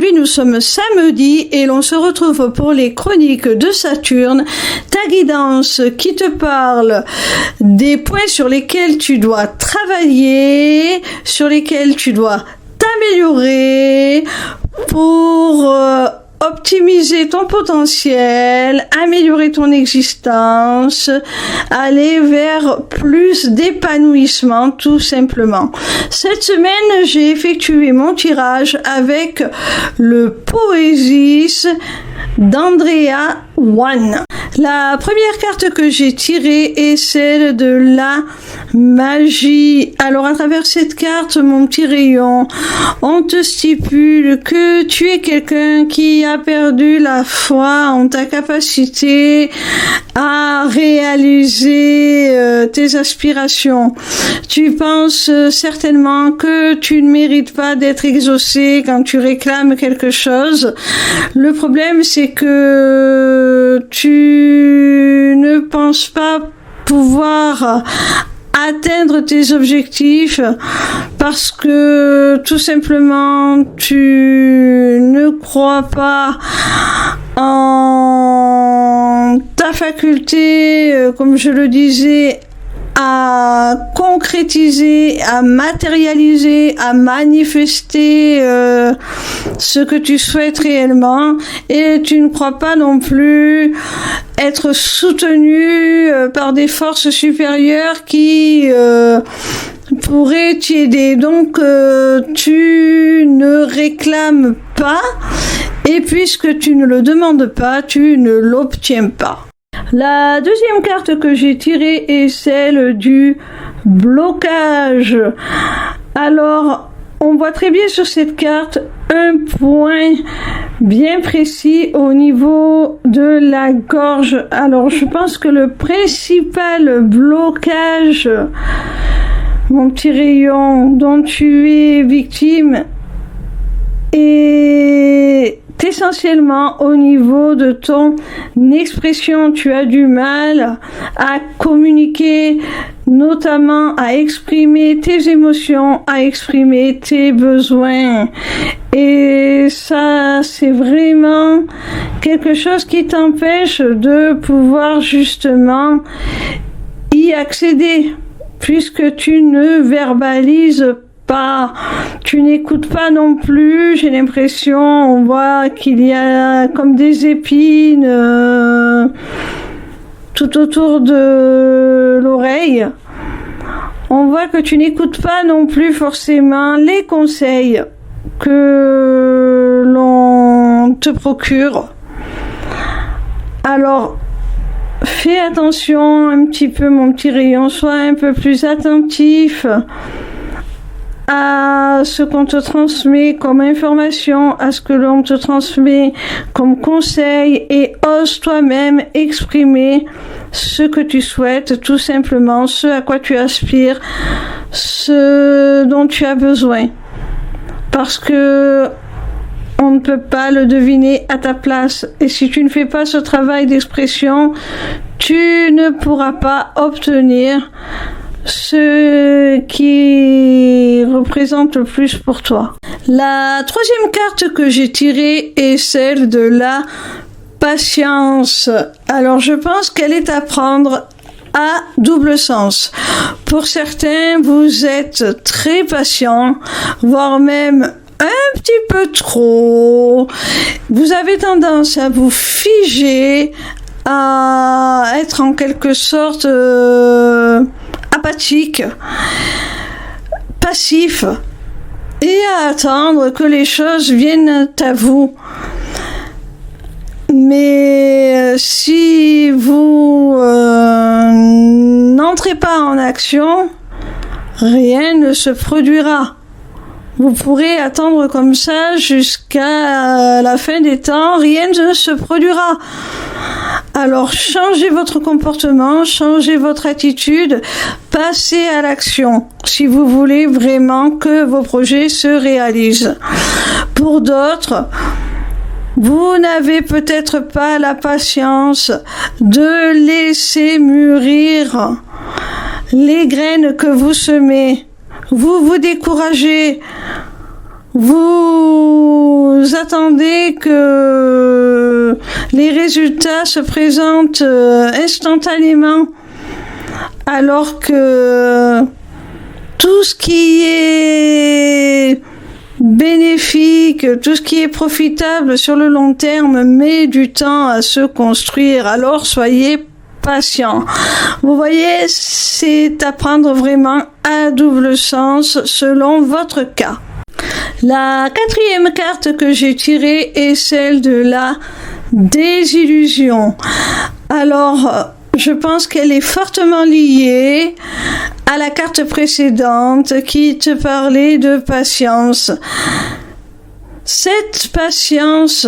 aujourd'hui nous sommes samedi et l'on se retrouve pour les chroniques de Saturne, ta guidance qui te parle des points sur lesquels tu dois travailler, sur lesquels tu dois t'améliorer pour optimiser ton potentiel, améliorer ton existence, aller vers plus d'épanouissement tout simplement. Cette semaine, j'ai effectué mon tirage avec le Poésis d'Andrea One. La première carte que j'ai tirée est celle de la magie. Alors à travers cette carte, mon petit rayon, on te stipule que tu es quelqu'un qui a perdu la foi en ta capacité à réaliser tes aspirations. Tu penses certainement que tu ne mérites pas d'être exaucé quand tu réclames quelque chose. Le problème, c'est que tu ne penses pas pouvoir atteindre tes objectifs parce que tout simplement tu ne crois pas en ta faculté, comme je le disais, à concrétiser, à matérialiser, à manifester ce que tu souhaites réellement, et tu ne crois pas non plus être soutenu par des forces supérieures qui pourraient t'aider. Donc tu ne réclames pas, et puisque tu ne le demandes pas, tu ne l'obtiens pas. La deuxième carte que j'ai tirée est celle du blocage. Alors, on voit très bien sur cette carte un point bien précis au niveau de la gorge. Alors, je pense que le principal blocage, mon petit rayon, dont tu es victime, est essentiellement au niveau de ton expression. Tu as du mal à communiquer, notamment à exprimer tes émotions, à exprimer tes besoins. Et ça, c'est vraiment quelque chose qui t'empêche de pouvoir justement y accéder, puisque tu ne verbalises pas, tu n'écoutes pas non plus. J'ai l'impression, on voit qu'il y a comme des épines tout autour de l'oreille. On voit que tu n'écoutes pas non plus forcément les conseils que l'on te procure. Alors, fais attention un petit peu, mon petit rayon, sois un peu plus attentif à ce qu'on te transmet comme information, à ce que l'on te transmet comme conseil, et ose toi-même exprimer ce que tu souhaites, tout simplement, ce à quoi tu aspires, ce dont tu as besoin. Parce que on ne peut pas le deviner à ta place. Et si tu ne fais pas ce travail d'expression, tu ne pourras pas obtenir ce qui représente le plus pour toi. La troisième carte que j'ai tirée est celle de la patience. Alors je pense qu'elle est à prendre à double sens. Pour certains, vous êtes très patient, voire même un petit peu trop. Vous avez tendance à vous figer, à être en quelque sorte apathique, passif, et à attendre que les choses viennent à vous. Mais si vous n'entrez pas en action, rien ne se produira. Vous pourrez attendre comme ça jusqu'à la fin des temps, rien ne se produira. Alors changez votre comportement, changez votre attitude, passez à l'action si vous voulez vraiment que vos projets se réalisent. Pour d'autres, vous n'avez peut-être pas la patience de laisser mûrir les graines que vous semez. Vous vous découragez. Vous attendez que les résultats se présentent instantanément, alors que tout ce qui est bénéfique, tout ce qui est profitable sur le long terme met du temps à se construire. Alors soyez patient. Vous voyez, c'est à prendre vraiment à double sens selon votre cas. La quatrième carte que j'ai tirée est celle de la désillusion. Alors, je pense qu'elle est fortement liée à la carte précédente qui te parlait de patience. Cette patience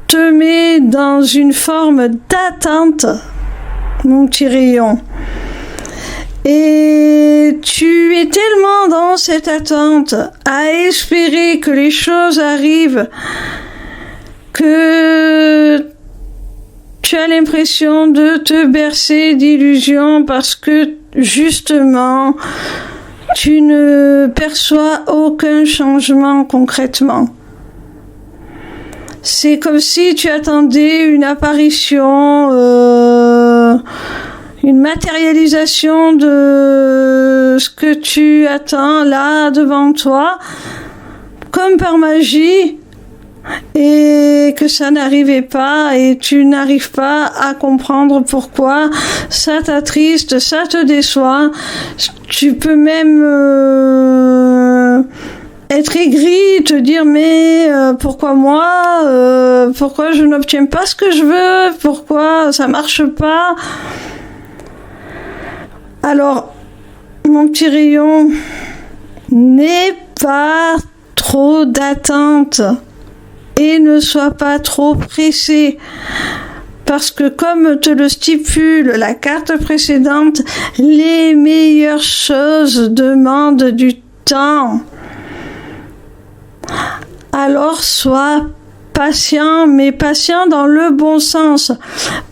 te met dans une forme d'attente, mon petit rayon. Et tu es tellement dans cette attente à espérer que les choses arrivent que tu as l'impression de te bercer d'illusions parce que justement tu ne perçois aucun changement concrètement. C'est comme si tu attendais une apparition, une matérialisation de ce que tu attends là devant toi, comme par magie, et que ça n'arrivait pas et tu n'arrives pas à comprendre pourquoi ça t'attriste, ça te déçoit. Tu peux même être aigri, te dire mais pourquoi moi, pourquoi je n'obtiens pas ce que je veux, pourquoi ça marche pas. Alors, mon petit rayon, n'aie pas trop d'attente et ne sois pas trop pressé. Parce que comme te le stipule la carte précédente, les meilleures choses demandent du temps. Alors sois patient, mais patient dans le bon sens.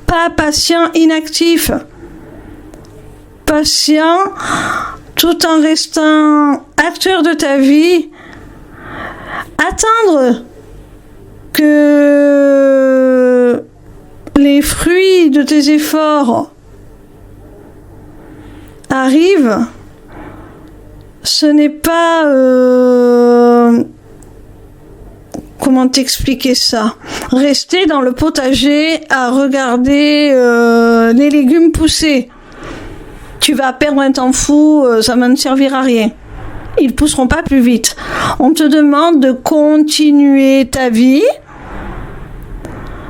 Pas patient inactif. Patient tout en restant acteur de ta vie. Attendre que les fruits de tes efforts arrivent, ce n'est pas... comment t'expliquer ça? Rester dans le potager à regarder les légumes pousser. Tu vas perdre un temps fou, ça ne servira à rien. Ils pousseront pas plus vite. On te demande de continuer ta vie,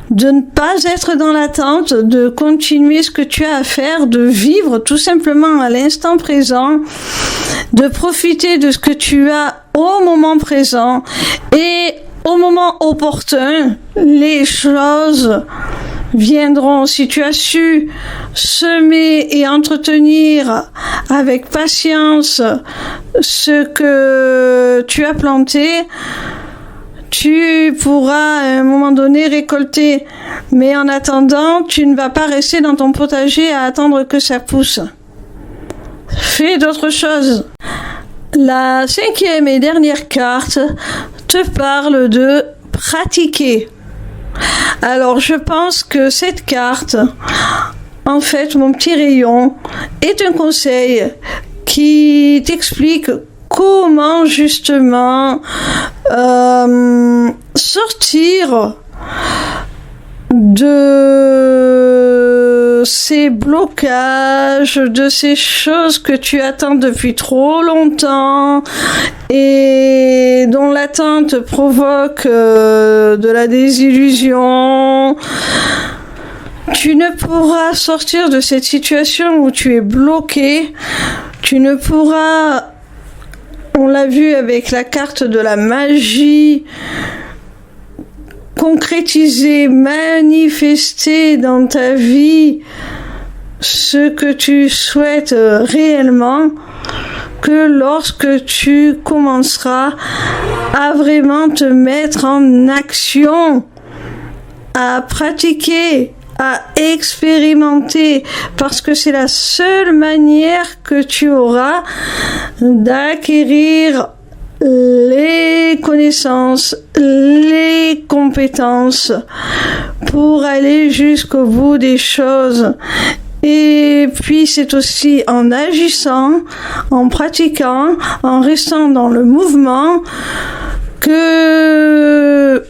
de ne pas être dans l'attente, de continuer ce que tu as à faire, de vivre tout simplement à l'instant présent, de profiter de ce que tu as au moment présent et au moment opportun, les choses viendront. Si tu as su semer et entretenir avec patience ce que tu as planté, tu pourras à un moment donné récolter. Mais en attendant, tu ne vas pas rester dans ton potager à attendre que ça pousse. Fais d'autres choses. La cinquième et dernière carte te parle de pratiquer. Alors je pense que cette carte, en fait, mon petit rayon, est un conseil qui t'explique comment justement sortir de ces blocages, de ces choses que tu attends depuis trop longtemps et dont l'attente provoque de la désillusion. Tu ne pourras sortir de cette situation où tu es bloqué. Tu ne pourras, on l'a vu avec la carte de la magie, concrétiser, manifester dans ta vie ce que tu souhaites réellement, que lorsque tu commenceras à vraiment te mettre en action, à pratiquer, à expérimenter, parce que c'est la seule manière que tu auras d'acquérir les connaissances, les compétences pour aller jusqu'au bout des choses. Et puis c'est aussi en agissant, en pratiquant, en restant dans le mouvement que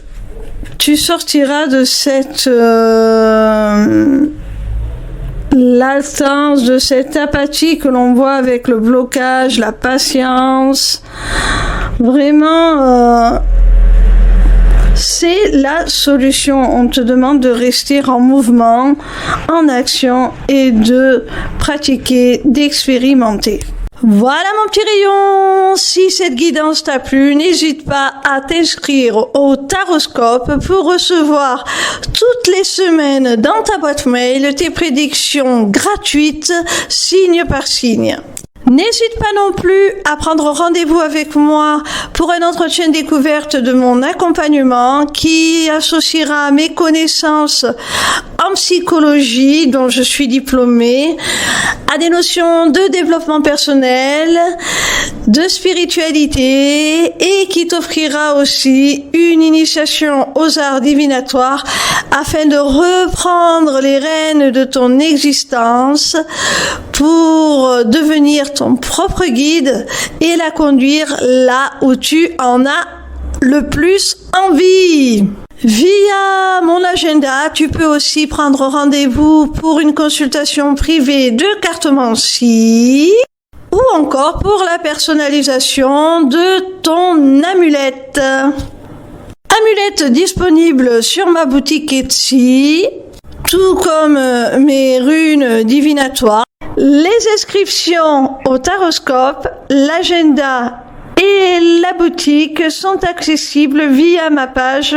tu sortiras de cette latence, de cette apathie que l'on voit avec le blocage, la patience. Vraiment, c'est la solution. On te demande de rester en mouvement, en action et de pratiquer, d'expérimenter. Voilà mon petit rayon, si cette guidance t'a plu, n'hésite pas à t'inscrire au Taroscope pour recevoir toutes les semaines dans ta boîte mail tes prédictions gratuites, signe par signe. N'hésite pas non plus à prendre rendez-vous avec moi pour un entretien découverte de mon accompagnement qui associera mes connaissances en psychologie, dont je suis diplômée, à des notions de développement personnel, de spiritualité et qui t'offrira aussi une initiation aux arts divinatoires afin de reprendre les rênes de ton existence pour devenir ton propre guide et la conduire là où tu en as le plus envie. Via mon agenda, tu peux aussi prendre rendez-vous pour une consultation privée de cartomancie ou encore pour la personnalisation de ton amulette. Amulette disponible sur ma boutique Etsy, tout comme mes runes divinatoires. Les inscriptions au Taroscope, l'agenda et la boutique sont accessibles via ma page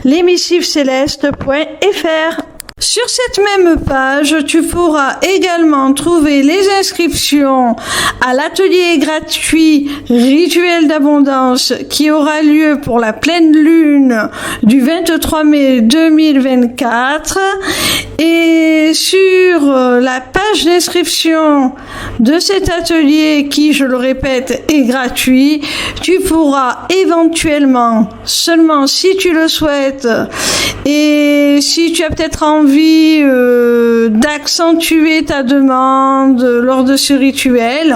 lesmissivescélestes.fr. Sur cette même page, tu pourras également trouver les inscriptions à l'atelier gratuit Rituel d'abondance qui aura lieu pour la pleine lune du 23 mai 2024. Et sur la page d'inscription de cet atelier qui, je le répète, est gratuit, tu pourras éventuellement, seulement si tu le souhaites et si tu as peut-être envie d'accentuer ta demande lors de ce rituel,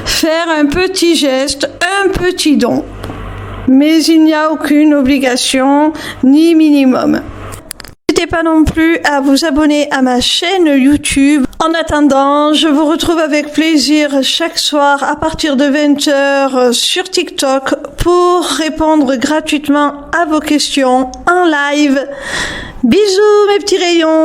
faire un petit geste, un petit don. Mais il n'y a aucune obligation ni minimum. N'hésitez pas non plus à vous abonner à ma chaîne YouTube. En attendant, je vous retrouve avec plaisir chaque soir à partir de 20h sur TikTok pour répondre gratuitement à vos questions en live. Bisous mes petits rayons!